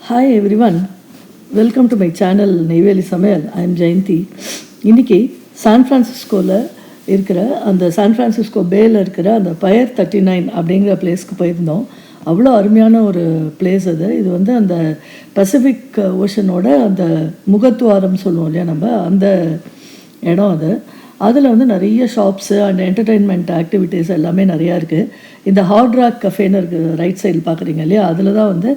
Hi everyone, welcome to my channel Neyveli Samayal. I am Jayanti. இன்னைக்கு San ஃப்ரான்சிஸ்கோவில் இருக்கிற அந்த San Francisco பேயில் இருக்கிற அந்த பயர் 39 அப்படிங்கிற பிளேஸ்க்கு போயிருந்தோம். அவ்வளோ அருமையான ஒரு பிளேஸ் அது. இது வந்து அந்த பசிபிக் ஓஷனோட அந்த முகத்துவாரம் சொல்லுவோம் இல்லையா நம்ம, அந்த இடம் அது. அதில் வந்து நிறைய ஷாப்ஸு அண்ட் என்டர்டெயின்மெண்ட் ஆக்டிவிட்டீஸ் எல்லாமே நிறையா இருக்குது. இந்த ஹார்ட் ராக் கஃபேன்னு இருக்குது, ரைட் சைடில் பார்க்குறீங்க இல்லையா, அதில் தான் வந்து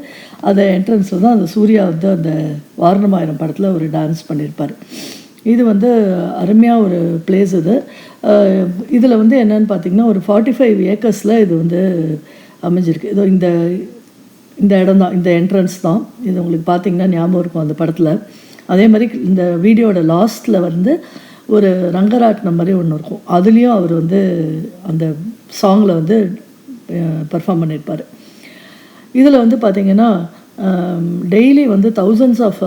அந்த என்ட்ரன்ஸில் தான் அந்த சூர்யா வந்து அந்த வாரணமாயிரம் படத்தில் ஒரு டான்ஸ் பண்ணியிருப்பார். இது வந்து அருமையாக ஒரு பிளேஸ் இது. இதில் வந்து என்னென்னு பார்த்திங்கன்னா ஒரு 45 ஏக்கர்ஸில் இது வந்து அமைஞ்சிருக்கு. இதோ இந்த இந்த இடம் தான், இந்த என்ட்ரன்ஸ் தான் இது. உங்களுக்கு பார்த்திங்கன்னா ஞாபகம் இருக்கும் அந்த படத்தில். அதே மாதிரி இந்த வீடியோட லாஸ்ட்டில் வந்து ஒரு ரங்கராட்டினம் மாதிரி ஒன்று இருக்கும், அதுலேயும் அவர் வந்து அந்த சாங்கில் வந்து பர்ஃபார்ம் பண்ணியிருப்பார். இதில் வந்து பார்த்திங்கன்னா டெய்லி வந்து thousands of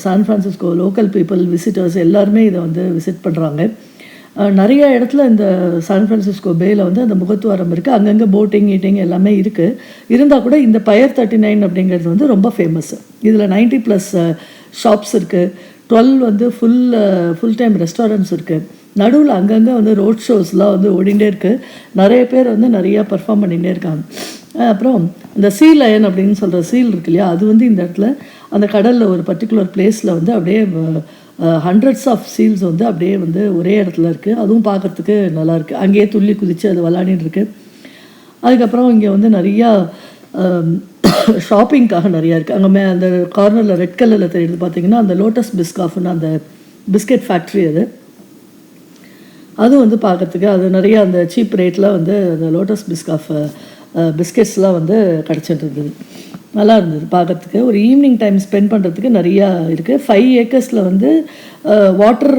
San Francisco local people visitors எல்லாருமே இதை வந்து விசிட் பண்ணுறாங்க. நிறைய இடத்துல இந்த சான் ஃப்ரான்சிஸ்கோ பேயில் வந்து அந்த முகத்துவாரம் இருக்குது, அங்கங்கே போட்டிங் ஈட்டிங் எல்லாமே இருக்குது. இருந்தால் கூட இந்த பயர் 39 அப்படிங்கிறது வந்து ரொம்ப ஃபேமஸ்ஸு. இதில் 90+ ஷாப்ஸ் இருக்குது, 12 வந்து ஃபுல் டைம் ரெஸ்டாரண்ட்ஸ் இருக்குது. நடுவில் அங்கங்கே வந்து ரோட் ஷோஸ்லாம் வந்து ஓடிகிட்டே இருக்குது. நிறைய பேர் வந்து நிறையா பர்ஃபார்ம் பண்ணிகிட்டே இருக்காங்க. அப்புறம் இந்த சீ லயன் அப்படின்னு சொல்கிற சீல் இருக்கு இல்லையா, அது வந்து இந்த இடத்துல அந்த கடலில் ஒரு பர்டிகுலர் பிளேஸில் வந்து அப்படியே ஹண்ட்ரட்ஸ் ஆஃப் சீல்ஸ் வந்து அப்படியே வந்து ஒரே இடத்துல இருக்குது. அதுவும் பார்க்குறதுக்கு நல்லாயிருக்கு. அங்கேயே துள்ளி குதித்து அது விளாடின்னு இருக்குது. அதுக்கப்புறம் இங்கே வந்து நிறையா ஷாப்பிங்காக நிறையா இருக்குது. அங்கே அந்த கார்னரில் ரெட் கலரில் தெரியுது பார்த்தீங்கன்னா அந்த லோட்டஸ் பிஸ்காஃப்னு அந்த பிஸ்கெட் ஃபேக்ட்ரி அது வந்து பார்க்குறதுக்கு அது நிறையா அந்த சீப் ரேட்டில் வந்து அந்த லோட்டஸ் பிஸ்காஃப் பிஸ்கெட்ஸ்லாம் வந்து கிடச்சிட்டு இருந்தது. நல்லா இருந்தது பார்க்குறதுக்கு. ஒரு ஈவினிங் டைம் ஸ்பெண்ட் பண்ணுறதுக்கு நிறையா இருக்குது. 5 ஏக்கர்ஸில் வந்து வாட்டர்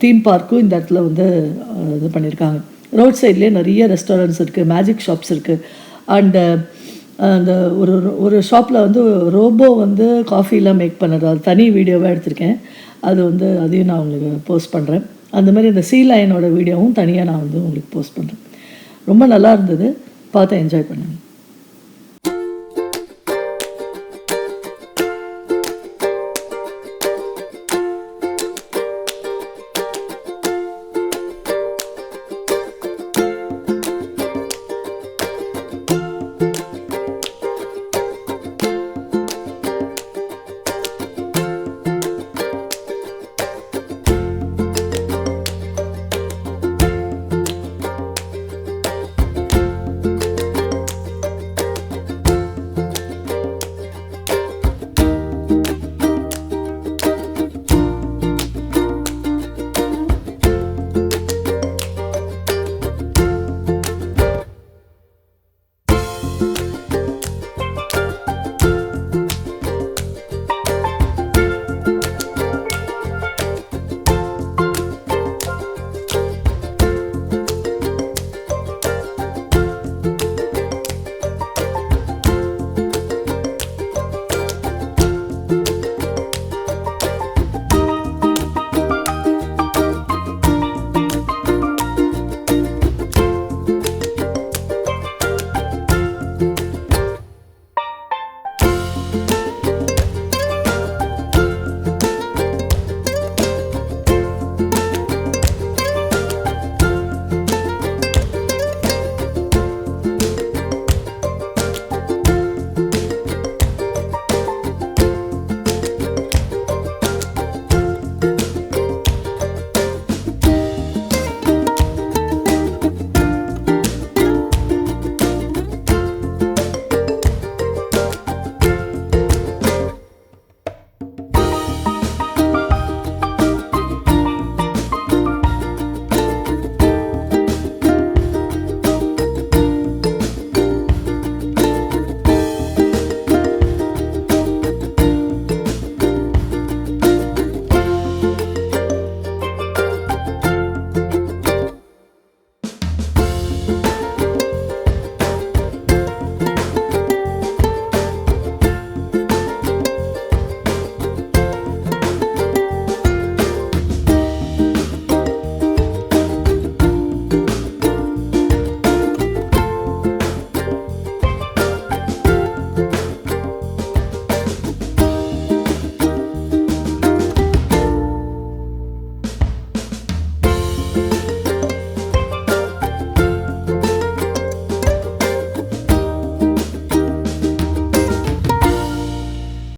தீம் பார்க்கும் இந்த இடத்துல வந்து இது பண்ணியிருக்காங்க. ரோட் சைட்லேயே நிறைய ரெஸ்டாரண்ட்ஸ் இருக்குது, மேஜிக் ஷாப்ஸ் இருக்குது. அண்டு அந்த ஒரு ஷாப்பில் வந்து ரோபோ வந்து காஃபிலாம் மேக் பண்ணுறது, அது தனி வீடியோவாக எடுத்திருக்கேன். அது வந்து அதையும் நான் உங்களுக்கு போஸ்ட் பண்ணுறேன். அந்த மாதிரி இந்த சீ லைனோட வீடியோவும் தனியாக நான் வந்து உங்களுக்கு போஸ்ட் பண்ணுறேன். ரொம்ப நல்லா இருந்தது, பார்த்து என்ஜாய் பண்ணுங்கள்.